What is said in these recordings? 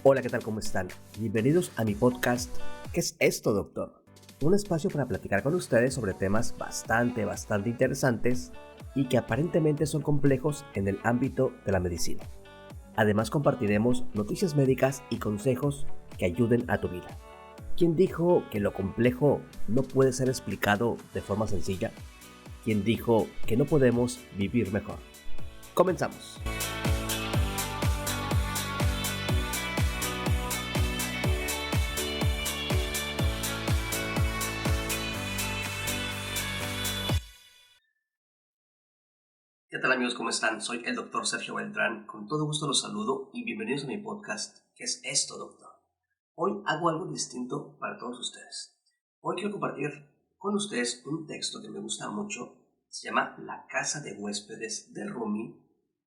Hola, ¿qué tal? ¿Cómo están? Bienvenidos a mi podcast ¿Qué es esto, doctor? Un espacio para platicar con ustedes sobre temas bastante interesantes y que aparentemente son complejos en el ámbito de la medicina. Además compartiremos noticias médicas y consejos que ayuden a tu vida. ¿Quién dijo que lo complejo no puede ser explicado de forma sencilla? ¿Quién dijo que no podemos vivir mejor? Comenzamos. ¿Qué tal, amigos? ¿Cómo están? Soy el doctor Sergio Beltrán. Con todo gusto los saludo y bienvenidos a mi podcast. ¿Qué es esto, doctor? Hoy hago algo distinto para todos ustedes. Hoy quiero compartir con ustedes un texto que me gusta mucho. Se llama La casa de huéspedes de Rumi.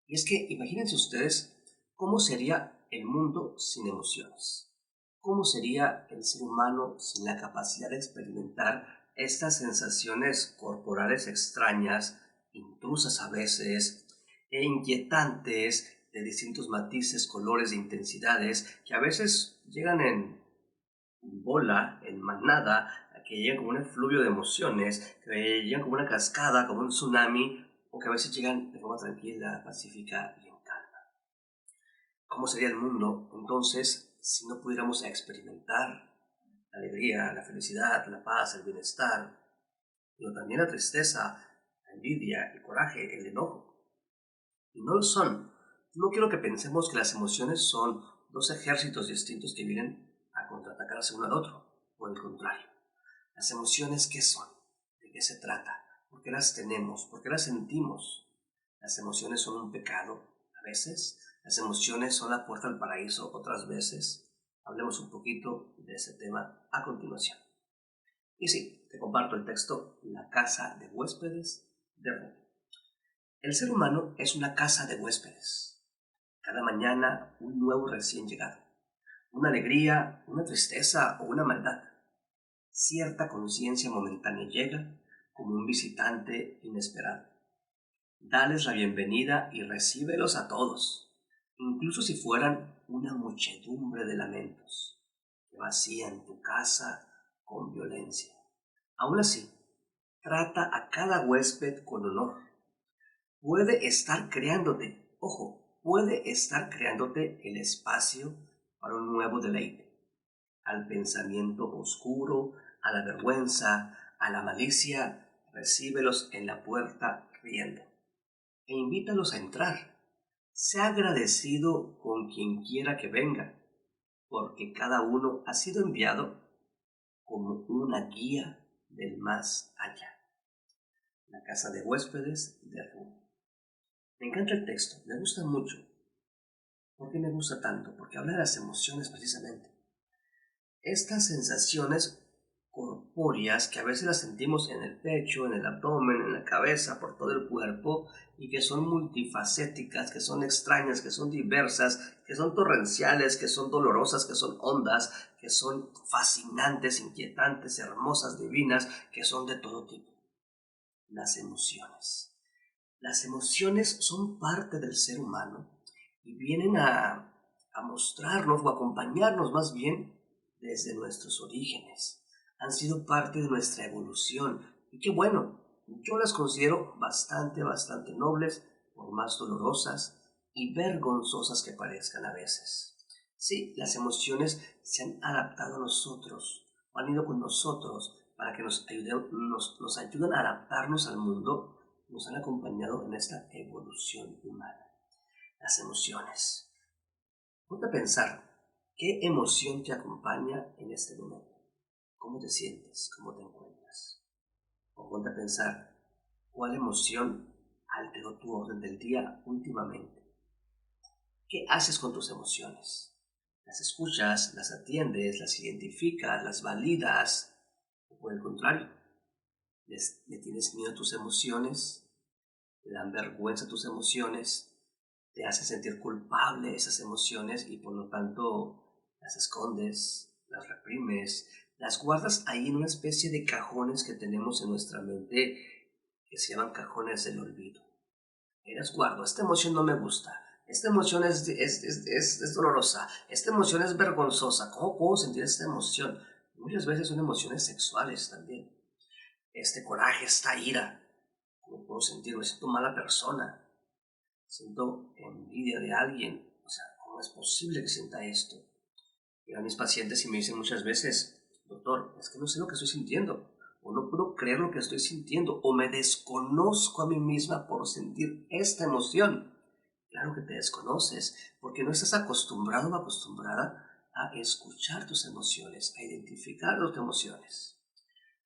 Y es que imagínense ustedes cómo sería el mundo sin emociones. ¿Cómo sería el ser humano sin la capacidad de experimentar estas sensaciones corporales extrañas, intrusas a veces, e inquietantes, de distintos matices, colores e intensidades, que a veces llegan en bola, en manada, que llegan como un efluvio de emociones, que llegan como una cascada, como un tsunami, o que a veces llegan de forma tranquila, pacífica y en calma? ¿Cómo sería el mundo entonces si no pudiéramos experimentar la alegría, la felicidad, la paz, el bienestar, pero también la tristeza, la envidia, el coraje, el enojo? Y no lo son. No quiero que pensemos que las emociones son dos ejércitos distintos que vienen a contraatacarse uno al otro. Por el contrario, las emociones, ¿qué son? ¿De qué se trata? ¿Por qué las tenemos? ¿Por qué las sentimos? Las emociones son un pecado a veces. Las emociones son la puerta al paraíso otras veces. Hablemos un poquito de ese tema a continuación. Y sí, te comparto el texto La casa de huéspedes de Rumi. El ser humano es una casa de huéspedes. Cada mañana un nuevo recién llegado. Una alegría, una tristeza o una maldad. Cierta conciencia momentánea llega como un visitante inesperado. Dales la bienvenida y recíbelos a todos, incluso si fueran una muchedumbre de lamentos que vacían tu casa con violencia. Aún así, trata a cada huésped con honor. Puede estar creándote, ojo, puede estar creándote el espacio para un nuevo deleite. Al pensamiento oscuro, a la vergüenza, a la malicia, recíbelos en la puerta riendo e invítalos a entrar. Sea agradecido con quien quiera que venga, porque cada uno ha sido enviado como una guía del más allá. La casa de huéspedes de Rumi. Me encanta el texto, me gusta mucho. ¿Por qué me gusta tanto? Porque habla de las emociones precisamente. Estas sensaciones corpóreas que a veces las sentimos en el pecho, en el abdomen, en la cabeza, por todo el cuerpo, y que son multifacéticas, que son extrañas, que son diversas, que son torrenciales, que son dolorosas, que son hondas, que son fascinantes, inquietantes, hermosas, divinas, que son de todo tipo. Las emociones. Las emociones son parte del ser humano y vienen a mostrarnos o acompañarnos más bien desde nuestros orígenes. Han sido parte de nuestra evolución y qué bueno, yo las considero bastante nobles, por más dolorosas y vergonzosas que parezcan a veces. Sí, las emociones se han adaptado a nosotros, o han ido con nosotros para que nos ayuden a adaptarnos al mundo. Nos han acompañado en esta evolución humana. Las emociones. Ponte a pensar, ¿qué emoción te acompaña en este momento? ¿Cómo te sientes? ¿Cómo te encuentras? O ponte a pensar, ¿cuál emoción alteró tu orden del día últimamente? ¿Qué haces con tus emociones? ¿Las escuchas, las atiendes, las identificas, las validas? ¿O por el contrario, le tienes miedo a tus emociones? ¿Te dan vergüenza tus emociones? ¿Te hace sentir culpable esas emociones y por lo tanto las escondes, las reprimes, las guardas ahí en una especie de cajones que tenemos en nuestra mente que se llaman cajones del olvido? Ahí las guardo, esta emoción no me gusta, esta emoción es dolorosa, esta emoción es vergonzosa, ¿cómo puedo sentir esta emoción? Muchas veces son emociones sexuales también. Este coraje, esta ira, ¿cómo puedo sentir? Me siento mala persona, siento envidia de alguien, o sea, ¿cómo es posible que sienta esto? Llegan mis pacientes y me dicen muchas veces, doctor, es que no sé lo que estoy sintiendo, o no puedo creer lo que estoy sintiendo, o me desconozco a mí misma por sentir esta emoción. Claro que te desconoces, porque no estás acostumbrado o acostumbrada a escuchar tus emociones, a identificar tus emociones.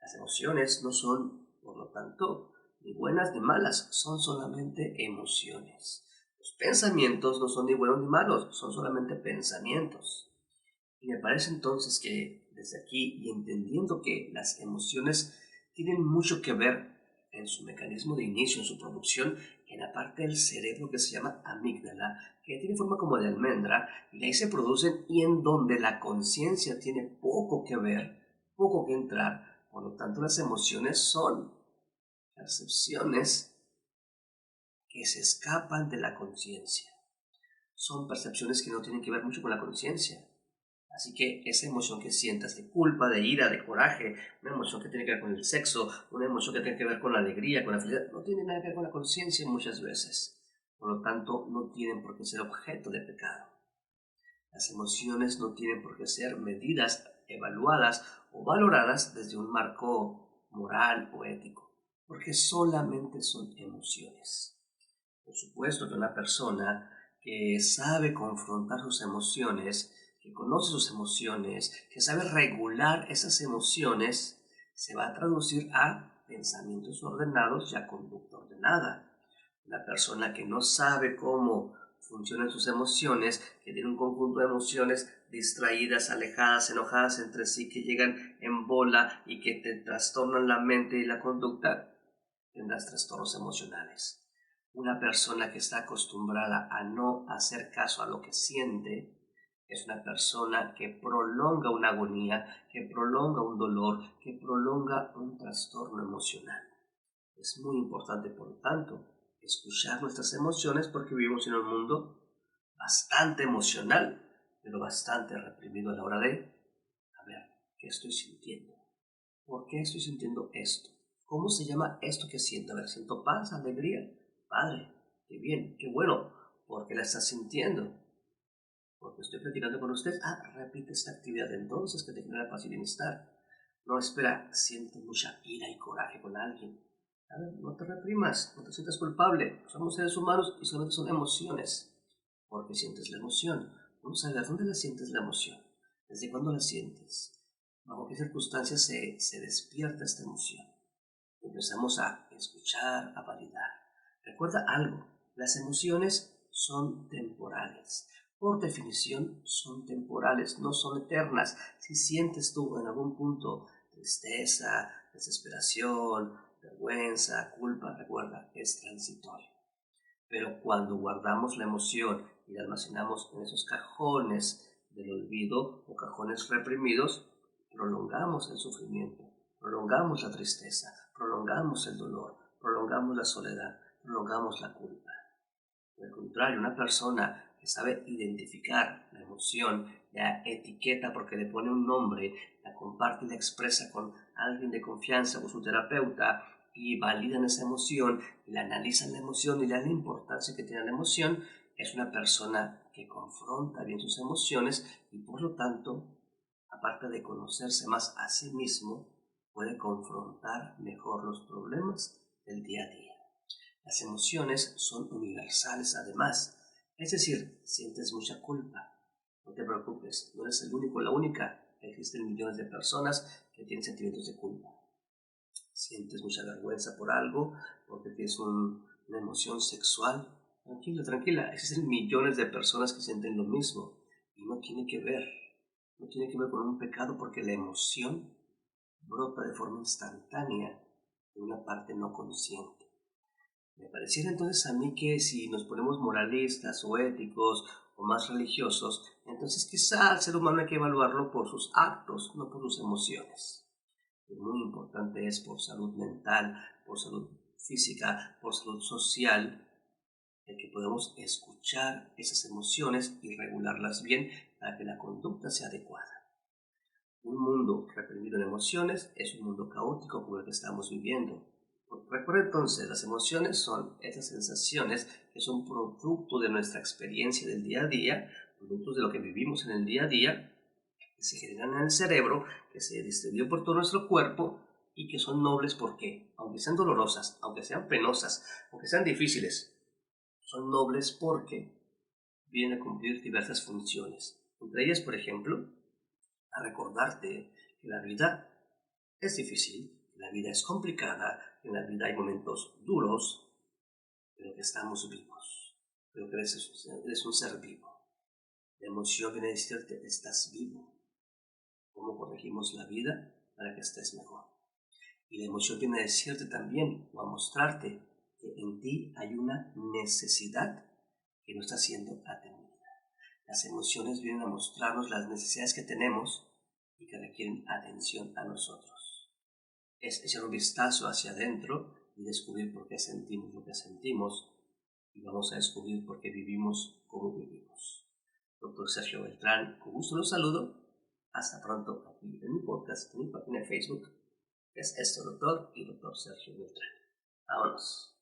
Las emociones no son, por lo tanto, ni buenas ni malas, son solamente emociones. Los pensamientos no son ni buenos ni malos, son solamente pensamientos. Y me parece entonces que desde aquí y entendiendo que las emociones tienen mucho que ver en su mecanismo de inicio, en su producción, en la parte del cerebro que se llama amígdala, que tiene forma como de almendra, y de ahí se producen y en donde la conciencia tiene poco que ver, poco que entrar. Por lo tanto, las emociones son percepciones que se escapan de la conciencia. Son percepciones que no tienen que ver mucho con la conciencia. Así que esa emoción que sientas de culpa, de ira, de coraje, una emoción que tiene que ver con el sexo, una emoción que tiene que ver con la alegría, con la felicidad, no tiene nada que ver con la conciencia muchas veces. Por lo tanto, no tienen por qué ser objeto de pecado. Las emociones no tienen por qué ser medidas, evaluadas o valoradas desde un marco moral o ético, porque solamente son emociones. Por supuesto que una persona que sabe confrontar sus emociones, que conoce sus emociones, que sabe regular esas emociones, se va a traducir a pensamientos ordenados y a conducta ordenada. Una persona que no sabe cómo funcionan sus emociones, que tiene un conjunto de emociones distraídas, alejadas, enojadas entre sí, que llegan en bola y que te trastornan la mente y la conducta, tendrás trastornos emocionales. Una persona que está acostumbrada a no hacer caso a lo que siente es una persona que prolonga una agonía, que prolonga un dolor, que prolonga un trastorno emocional. Es muy importante, por lo tanto, escuchar nuestras emociones porque vivimos en un mundo bastante emocional, pero bastante reprimido a la hora de, a ver, ¿qué estoy sintiendo? ¿Por qué estoy sintiendo esto? ¿Cómo se llama esto que siento? A ver, siento paz, alegría. Padre, qué bien, qué bueno. ¿Por qué la estás sintiendo? Porque estoy platicando con usted. Ah, repite esta actividad entonces que te genera paz y bienestar. No, espera, siento mucha ira y coraje con alguien. A ver, no te reprimas, no te sientas culpable. Somos seres humanos y solamente son emociones. ¿Por qué sientes la emoción? Vamos a ver, ¿dónde la sientes la emoción? ¿Desde cuándo la sientes? ¿Bajo qué circunstancias se despierta esta emoción? Empezamos a escuchar, a validar. Recuerda algo, las emociones son temporales. Por definición, son temporales, no son eternas. Si sientes tú en algún punto tristeza, desesperación, vergüenza, culpa, recuerda, es transitorio. Pero cuando guardamos la emoción y la almacenamos en esos cajones del olvido o cajones reprimidos, prolongamos el sufrimiento, prolongamos la tristeza, prolongamos el dolor, prolongamos la soledad, prolongamos la culpa. Por el contrario, una persona que sabe identificar la emoción, la etiqueta porque le pone un nombre, la comparte y la expresa con alguien de confianza o su terapeuta y validan esa emoción, y la analizan la emoción y le dan la importancia que tiene la emoción, es una persona que confronta bien sus emociones y por lo tanto, aparte de conocerse más a sí mismo, puede confrontar mejor los problemas del día a día. Las emociones son universales además, es decir, sientes mucha culpa. No te preocupes, no eres el único o la única. Existen millones de personas que tienen sentimientos de culpa. Sientes mucha vergüenza por algo, porque tienes una emoción sexual. Tranquila, tranquila, existen millones de personas que sienten lo mismo y no tiene que ver con un pecado porque la emoción brota de forma instantánea de una parte no consciente. Me pareciera entonces a mí que si nos ponemos moralistas o éticos o más religiosos, entonces quizá al ser humano hay que evaluarlo por sus actos, no por sus emociones. Lo muy importante es por salud mental, por salud física, por salud social, el que podamos escuchar esas emociones y regularlas bien para que la conducta sea adecuada. Un mundo reprimido en emociones es un mundo caótico como el que estamos viviendo. Recuerda entonces, las emociones son esas sensaciones que son producto de nuestra experiencia del día a día, productos de lo que vivimos en el día a día, que se generan en el cerebro, que se distribuyen por todo nuestro cuerpo y que son nobles porque, aunque sean dolorosas, aunque sean penosas, aunque sean difíciles, son nobles porque vienen a cumplir diversas funciones. Entre ellas, por ejemplo, a recordarte que la vida es difícil, que la vida es complicada, que en la vida hay momentos duros, pero que estamos vivos, pero que eres un ser vivo. La emoción viene a decirte, estás vivo. ¿Cómo corregimos la vida para que estés mejor? Y la emoción viene a decirte también, o a mostrarte, que en ti hay una necesidad que no está siendo atendida. Las emociones vienen a mostrarnos las necesidades que tenemos y que requieren atención a nosotros. Es echar un vistazo hacia adentro y descubrir por qué sentimos lo que sentimos y vamos a descubrir por qué vivimos como vivimos. Doctor Sergio Beltrán, con gusto los saludo. Hasta pronto aquí en mi podcast, en mi página de Facebook. Es esto, doctor y doctor Sergio Beltrán. Vámonos.